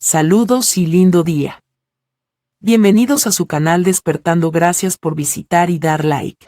Saludos y lindo día. Bienvenidos a su canal Despertando. Gracias por visitar y dar like.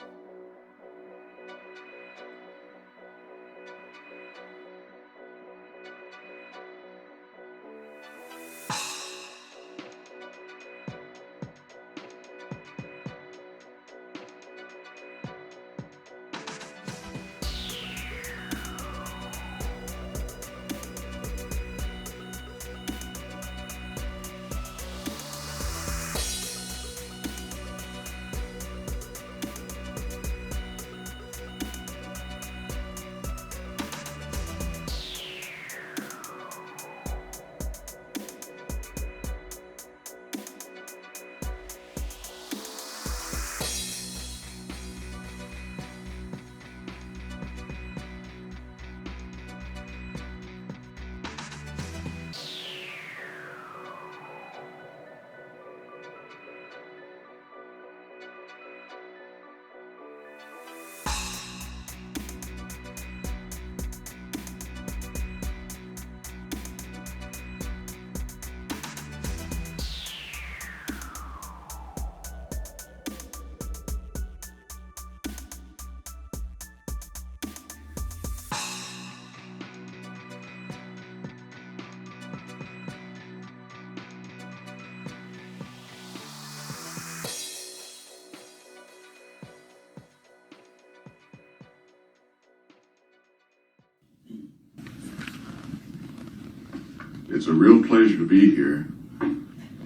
It's a real pleasure to be here.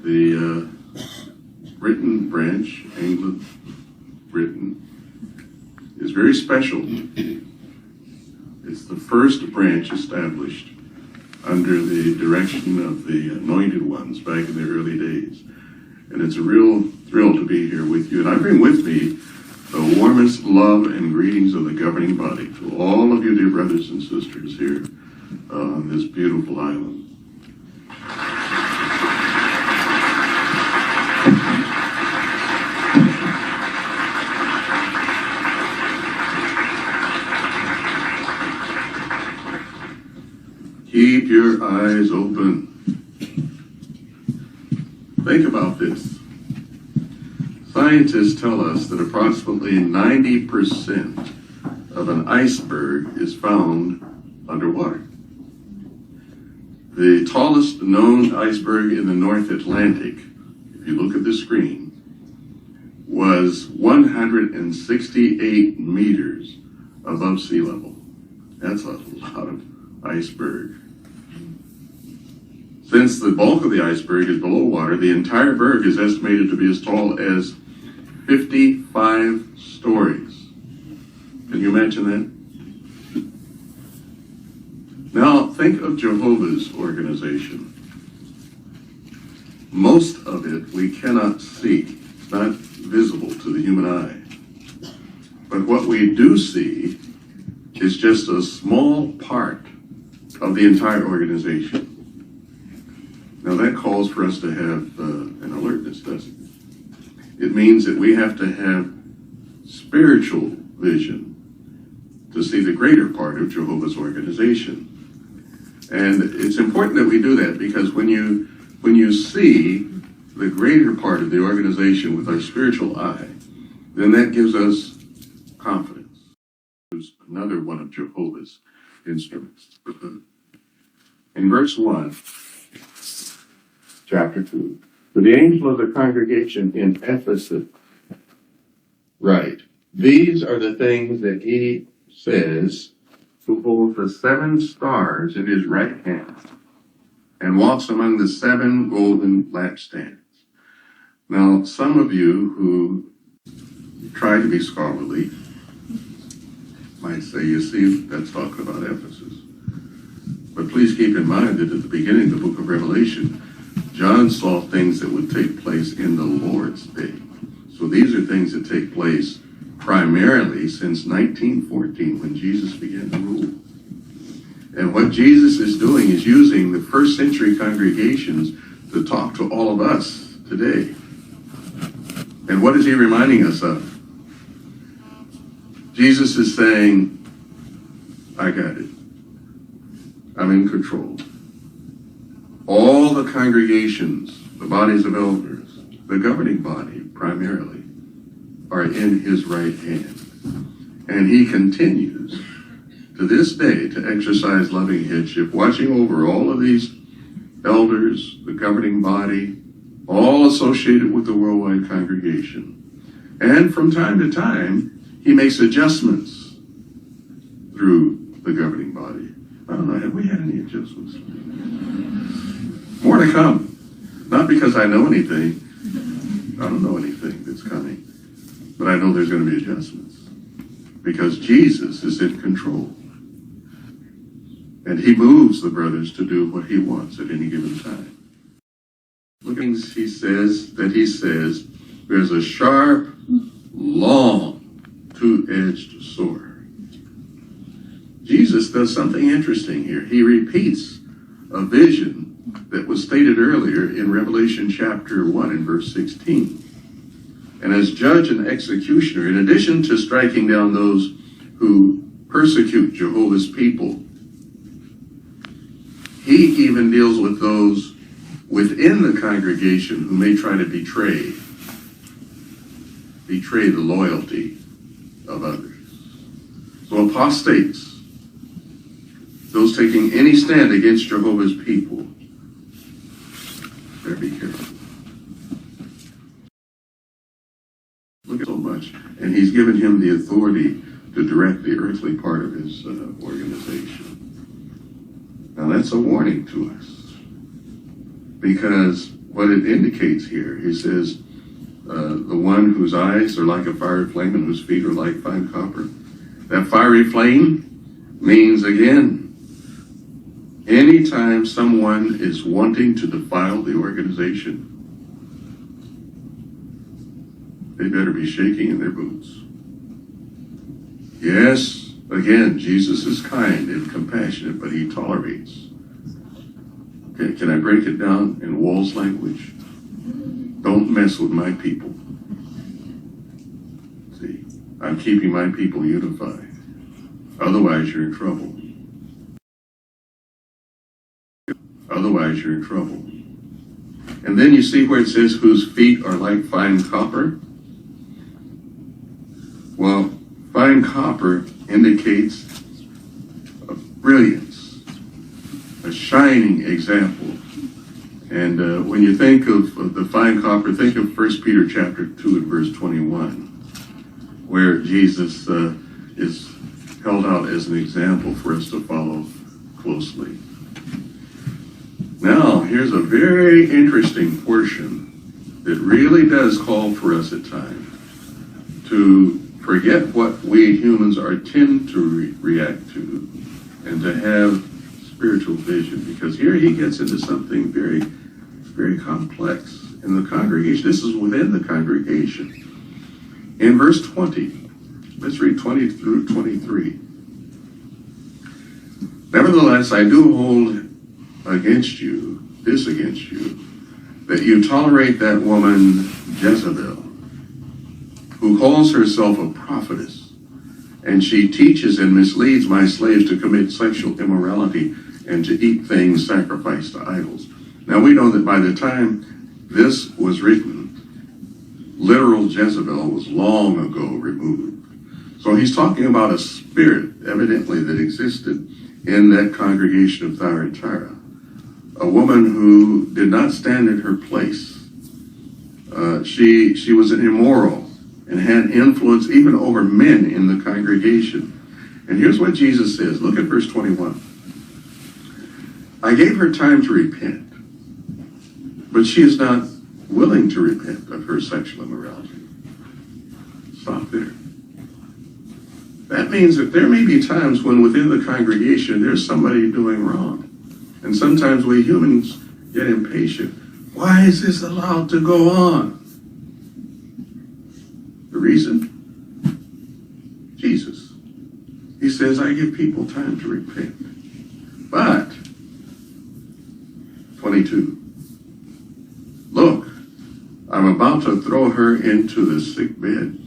The Britain branch, England, Britain, is very special. It's the first branch established under the direction of the Anointed Ones back in the early days. And it's a real thrill to be here with you. And I bring with me the warmest love and greetings of the governing body to all of you dear brothers and sisters here on this beautiful island. Keep your eyes open. Think about this. Scientists tell us that approximately 90% of an iceberg is found underwater. The tallest known iceberg in the North Atlantic, if you look at the screen, was 168 meters above sea level. That's a lot of iceberg. Since the bulk of the iceberg is below water, the entire berg is estimated to be as tall as 55 stories. Can you imagine that? Now, think of Jehovah's organization. Most of it we cannot see. It's not visible to the human eye. But what we do see is just a small part of the entire organization. Now that calls for us to have an alertness, doesn't it? It means that we have to have spiritual vision to see the greater part of Jehovah's organization. And it's important that we do that because when you see the greater part of the organization with our spiritual eye, then that gives us confidence. There's another one of Jehovah's instruments. In verse 1, chapter 2, to the angel of the congregation in Ephesus, write, these are the things that he says who holds the 7 stars in his right hand and walks among the 7 golden lampstands. Now, some of you who try to be scholarly might say, you see, that's talking about Ephesus. But please keep in mind that at the beginning of the book of Revelation, John saw things that would take place in the Lord's day. So these are things that take place primarily since 1914 when Jesus began And what Jesus is doing is using the first century congregations to talk to all of us today. And what is he reminding us of? Jesus is saying, I got it. I'm in control. All the congregations, the bodies of elders, the governing body primarily, are in his right hand. And he continues to this day to exercise loving headship, watching over all of these elders, the governing body, all associated with the worldwide congregation. And from time to time, he makes adjustments through the governing body. I don't know, have we had any adjustments? More to come. Not because I know anything. I don't know anything that's coming. But I know there's going to be adjustments. Because Jesus is in control. And he moves the brothers to do what he wants at any given time. Look at things he says, there's a sharp, long, two-edged sword. Jesus does something interesting here. He repeats a vision that was stated earlier in Revelation chapter 1 and verse 16. And as judge and executioner, in addition to striking down those who persecute Jehovah's people, he even deals with those within the congregation who may try to betray the loyalty of others. So apostates, those taking any stand against Jehovah's people, better be careful. Look at so much. And he's given him the authority to direct the earthly part of his organization. Now that's a warning to us. Because what it indicates here, he says, the one whose eyes are like a fiery flame and whose feet are like fine copper. That fiery flame means, again, anytime someone is wanting to defile the organization, they better be shaking in their boots. Yes, again, Jesus is kind and compassionate, but he tolerates. Okay, can I break it down in Wall's language? Don't mess with my people. See, I'm keeping my people unified. Otherwise, you're in trouble. Otherwise, you're in trouble. And then you see where it says, whose feet are like fine copper. Well, fine copper indicates a brilliance, a shining example. And when you think of the fine copper, think of 1 Peter chapter 2 and verse 21, where Jesus is held out as an example for us to follow closely. Now, here's a very interesting portion that really does call for us at times to forget what we humans are tend to react to and to have spiritual vision, because here he gets into something very, very complex in the congregation. This is within the congregation. In verse 20, let's read 20 through 23. Nevertheless, I do hold against you, that you tolerate that woman Jezebel, who calls herself a prophetess, and she teaches and misleads my slaves to commit sexual immorality and to eat things sacrificed to idols. Now we know that by the time this was written, literal Jezebel was long ago removed. So he's talking about a spirit, evidently, that existed in that congregation of Thyatira. A woman who did not stand in her place. She was an immoral and had influence even over men in the congregation. And here's what Jesus says. Look at verse 21. I gave her time to repent, but she is not willing to repent of her sexual immorality. Stop there. That means that there may be times when within the congregation there's somebody doing wrong. And sometimes we humans get impatient. Why is this allowed to go on? The reason? Jesus. He says, I give people time to repent. about to throw her into the sick bed,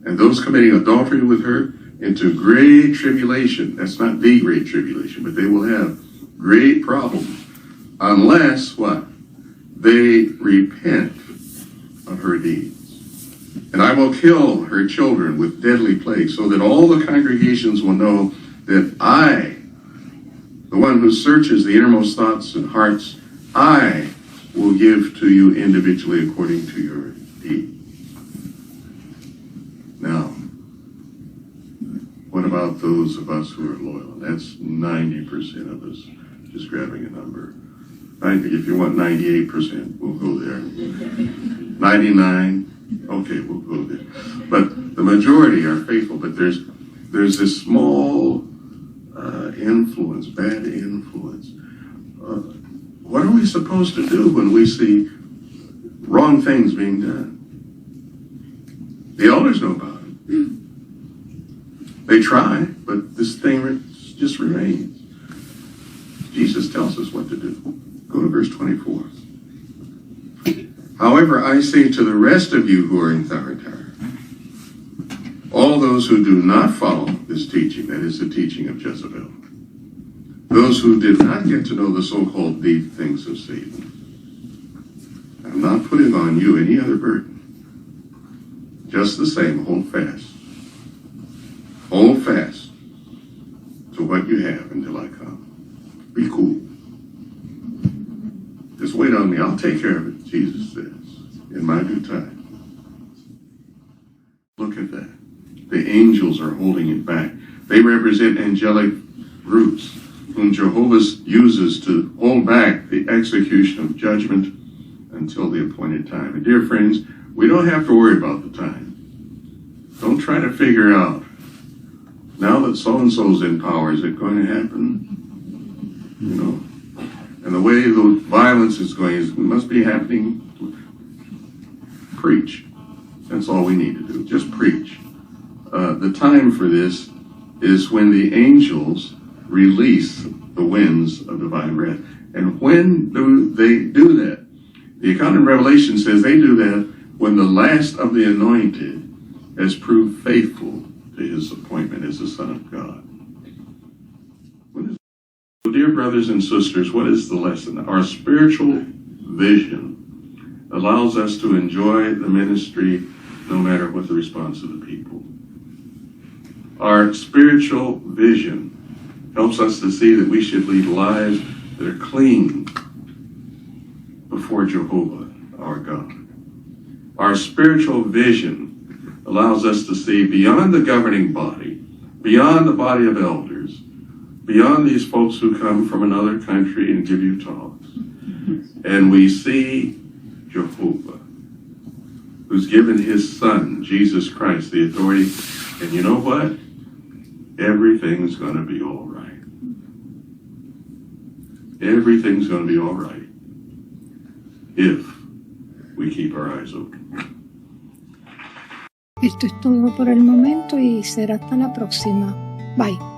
and those committing adultery with her into great tribulation. That's not the great tribulation, but they will have great problems unless what? They repent of her deeds. And I will kill her children with deadly plagues, so that all the congregations will know that I, the one who searches the innermost thoughts and hearts, I will give to you individually according to your deeds. Now, what about those of us who are loyal? That's 90% of us, just grabbing a number. If you want 98%, we'll go there. 99, okay, we'll go there. But the majority are faithful, but there's this small influence, bad influence. What are we supposed to do when we see wrong things being done? The elders know about it. They try, but this thing just remains. Jesus tells us what to do. Go to verse 24. However, I say to the rest of you who are in Thyatira, all those who do not follow this teaching, that is the teaching of Jezebel, those who did not get to know the so-called deep things of Satan, I'm not putting on you any other burden. Just the same, hold fast. Hold fast to what you have until I come. Be cool. Just wait on me. I'll take care of it, Jesus says, in my due time. Look at that. The angels are holding it back. They represent angelic groups whom Jehovah uses to hold back the execution of judgment until the appointed time. And dear friends, we don't have to worry about the time. Don't try to figure out, now that so-and-so's in power, is it going to happen? You know, and the way the violence is going, it must be happening. Preach. That's all we need to do. Just preach. The time for this is when the angels release the winds of divine wrath. And when do they do that? The account in Revelation says they do that when the last of the anointed has proved faithful to his appointment as the Son of God. So, dear brothers and sisters, what is the lesson? Our spiritual vision allows us to enjoy the ministry no matter what the response of the people. Our spiritual vision helps us to see that we should lead lives that are clean before Jehovah, our God. Our spiritual vision allows us to see beyond the governing body, beyond the body of elders, beyond these folks who come from another country and give you talks. And we see Jehovah, who's given his Son, Jesus Christ, the authority. And you know what? Everything's going to be all right. Everything's going to be all right if we keep our eyes open. Esto es todo por el momento y será hasta la próxima. Bye.